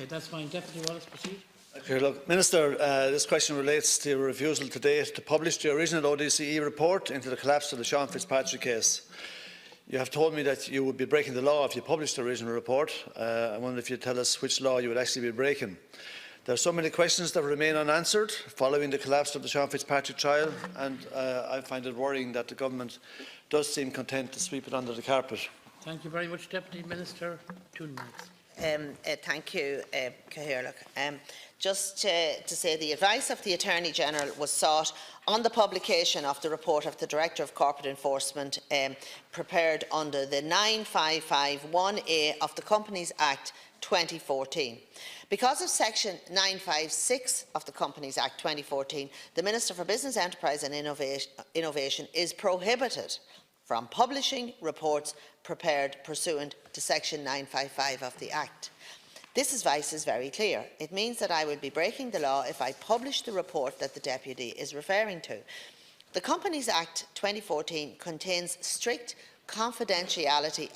Okay, that's fine. Deputy Wallace, proceed. Okay, look, Minister, this question relates to your refusal to date to publish the original ODCE report into the collapse of the Sean Fitzpatrick case. You have told me that you would be breaking the law if you published the original report. I wonder if you'd tell us which law you would actually be breaking. There are so many questions that remain unanswered following the collapse of the Sean Fitzpatrick trial, and I find it worrying that the government does seem content to sweep it under the carpet. Thank you very much, Deputy Minister. 2 minutes. Thank you, Cathaoirleach. Just to say the advice of the Attorney-General was sought on the publication of the report of the Director of Corporate Enforcement prepared under the 9551A of the Companies Act 2014. Because of Section 956 of the Companies Act 2014, the Minister for Business, Enterprise and Innovation is prohibited from publishing reports prepared pursuant to Section 955 of the Act. This advice is very clear. It means that I will be breaking the law if I publish the report that the Deputy is referring to. The Companies Act 2014 contains strict confidentiality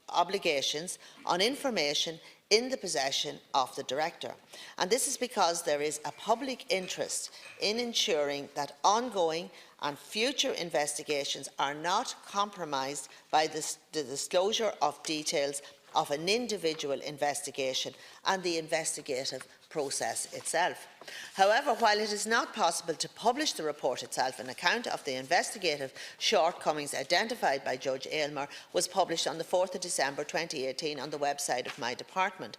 obligations on information in the possession of the Director. And this is because there is a public interest in ensuring that ongoing and future investigations are not compromised by the disclosure of details of an individual investigation and the investigative process itself. However, while it is not possible to publish the report itself, an account of the investigative shortcomings identified by Judge Aylmer was published on the 4th of December 2018 on the website of my department.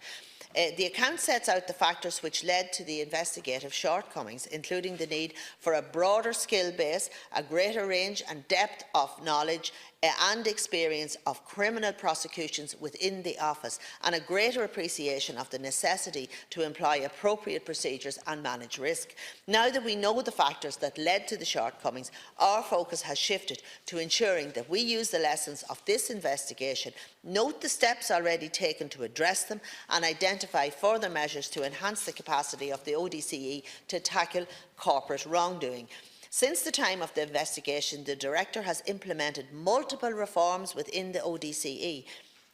The account sets out the factors which led to the investigative shortcomings, including the need for a broader skill base, a greater range and depth of knowledge and experience of criminal prosecutions within the office, and a greater appreciation of the necessity to employ appropriate procedures and manage risk. Now that we know the factors that led to the shortcomings, our focus has shifted to ensuring that we use the lessons of this investigation, note the steps already taken to address them, and identify further measures to enhance the capacity of the ODCE to tackle corporate wrongdoing. Since the time of the investigation, the Director has implemented multiple reforms within the ODCE,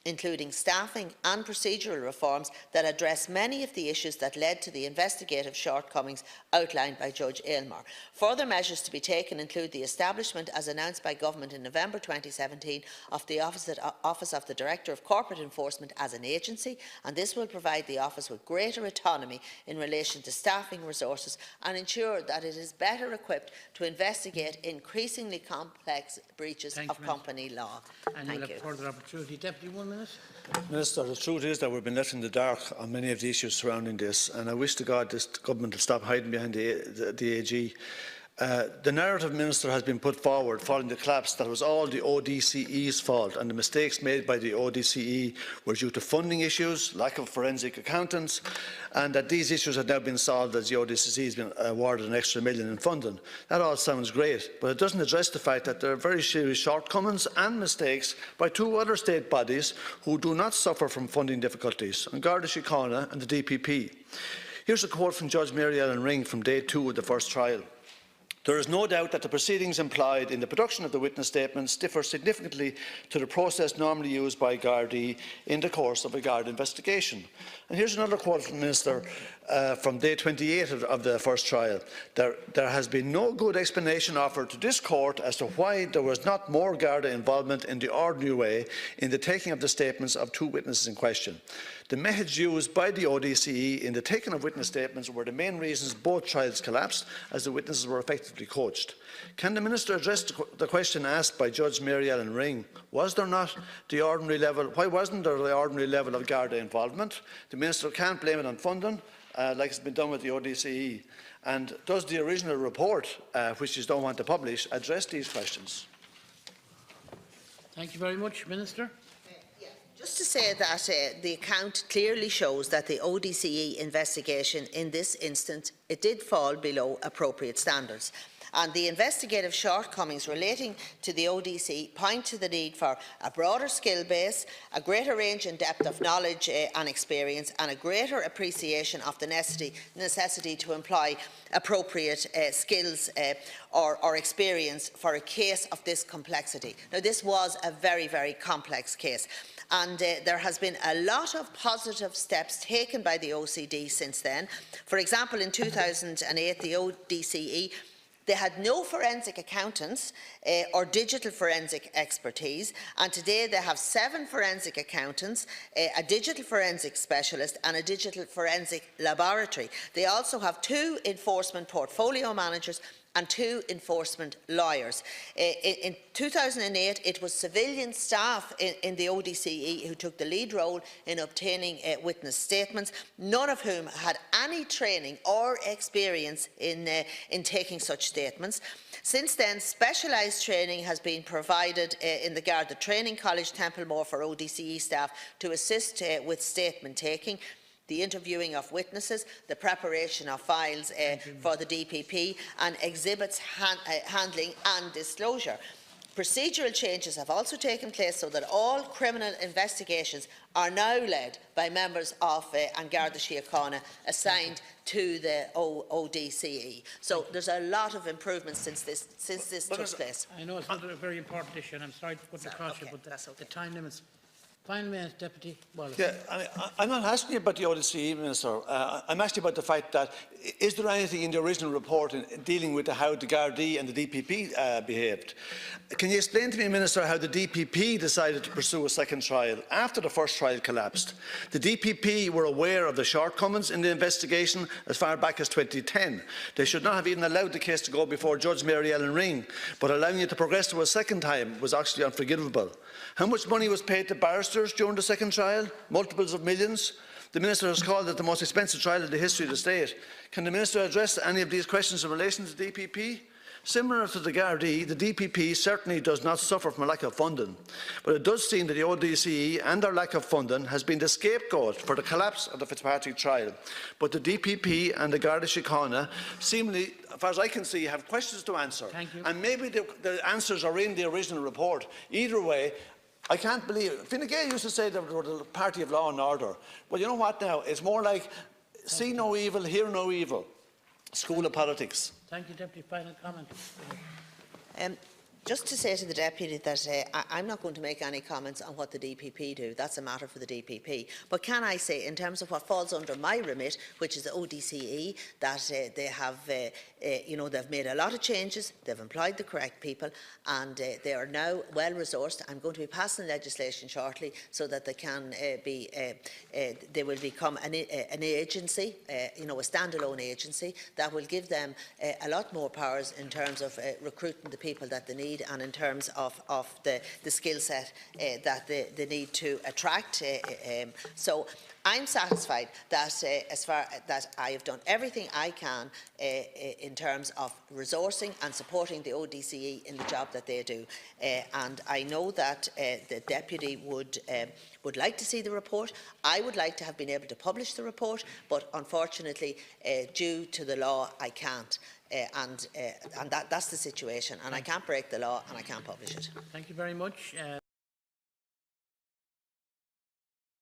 including staffing and procedural reforms that address many of the issues that led to the investigative shortcomings outlined by Judge Aylmer. Further measures to be taken include the establishment, as announced by Government in November 2017, of the Office of the Director of Corporate Enforcement as an agency, and this will provide the Office with greater autonomy in relation to staffing resources and ensure that it is better equipped to investigate increasingly complex breaches of company law. And you'll have further opportunity. Deputy, 1 minute. Minister, the truth is that we've been left in the dark on many of the issues surrounding this, and I wish to God this government will stop hiding behind the AG. The narrative, Minister, has been put forward following the collapse that it was all the ODCE's fault, and the mistakes made by the ODCE were due to funding issues, lack of forensic accountants, and that these issues have now been solved as the ODCE has been awarded an extra $1 million in funding. That all sounds great, but it doesn't address the fact that there are very serious shortcomings and mistakes by 2 other state bodies who do not suffer from funding difficulties, Garda Síochána and the DPP. Here's a quote from Judge Mary Ellen Ring from day 2 of the first trial. There is no doubt that the proceedings implied in the production of the witness statements differ significantly to the process normally used by Gardaí in the course of a Garda investigation. And here's another quote from the Minister from day 28 of the first trial. There has been no good explanation offered to this court as to why there was not more Garda involvement in the ordinary way in the taking of the statements of 2 witnesses in question. The methods used by the ODCE in the taking of witness statements were the main reasons both trials collapsed, as the witnesses were effectively coached. Can the Minister address the question asked by Judge Mary Ellen Ring? Was there not the ordinary level? Why wasn't there the ordinary level of Garda involvement? The Minister can't blame it on funding, like it's been done with the ODCE. And does the original report, which you don't want to publish, address these questions? Thank you very much, Minister. Just to say that the account clearly shows that the ODCE investigation in this instance, it did fall below appropriate standards. And the investigative shortcomings relating to the ODC point to the need for a broader skill base, a greater range and depth of knowledge and experience, and a greater appreciation of the necessity to employ appropriate skills or experience for a case of this complexity. Now, this was a very, very complex case. and there has been a lot of positive steps taken by the OCD since then. For example, in 2008, the ODCE, they had no forensic accountants or digital forensic expertise, and today they have 7 forensic accountants, a digital forensic specialist and a digital forensic laboratory. They also have 2 enforcement portfolio managers and 2 enforcement lawyers. In 2008, it was civilian staff in the ODCE who took the lead role in obtaining witness statements, none of whom had any training or experience in taking such statements. Since then, specialised training has been provided in the Garda Training College, Templemore, for ODCE staff to assist with statement taking, the interviewing of witnesses, the preparation of files for the DPP, and exhibits handling and disclosure. Procedural changes have also taken place so that all criminal investigations are now led by members of An Garda Síochána assigned to the ODCE. So there's a lot of improvements since this took place. I know it's not a very important issue, and I'm sorry to put it across you, but the time limits. Final minute, Deputy Wallace. Yeah, I'm not asking you about the ODCE, Minister. I'm asking about the fact that is there anything in the original report in dealing with how the Gardaí and the DPP behaved? Can you explain to me, Minister, how the DPP decided to pursue a second trial after the first trial collapsed? The DPP were aware of the shortcomings in the investigation as far back as 2010. They should not have even allowed the case to go before Judge Mary Ellen Ring, but allowing it to progress to a second time was actually unforgivable. How much money was paid to barristers during the second trial? Multiples of millions. The Minister has called it the most expensive trial in the history of the state. Can the Minister address any of these questions in relation to the DPP? Similar to the Gardaí, the DPP certainly does not suffer from a lack of funding, but it does seem that the ODCE and their lack of funding has been the scapegoat for the collapse of the Fitzpatrick trial. But the DPP and the Garda Síochána seemingly, as far as I can see, have questions to answer. And maybe the answers are in the original report. Either way, I can't believe it. Fine Gael used to say that we were the party of law and order. Well, you know what now? It's more like see no evil, hear no evil. School of politics. Thank you, Deputy. Final comment. Just to say to the Deputy that I'm not going to make any comments on what the DPP do. That's a matter for the DPP. But can I say, in terms of what falls under my remit, which is the ODCE, that they have, they've made a lot of changes, they've employed the correct people, and they are now well resourced. I'm going to be passing legislation shortly so that they can they will become an agency, a standalone agency that will give them a lot more powers in terms of recruiting the people that they need, and in terms of the skill set that they need to attract. So I'm satisfied that that I have done everything I can in terms of resourcing and supporting the ODCE in the job that they do. And I know that the Deputy would like to see the report. I would like to have been able to publish the report, but unfortunately, due to the law, I can't. And that's the situation, and I can't break the law and I can't publish it. Thank you very much.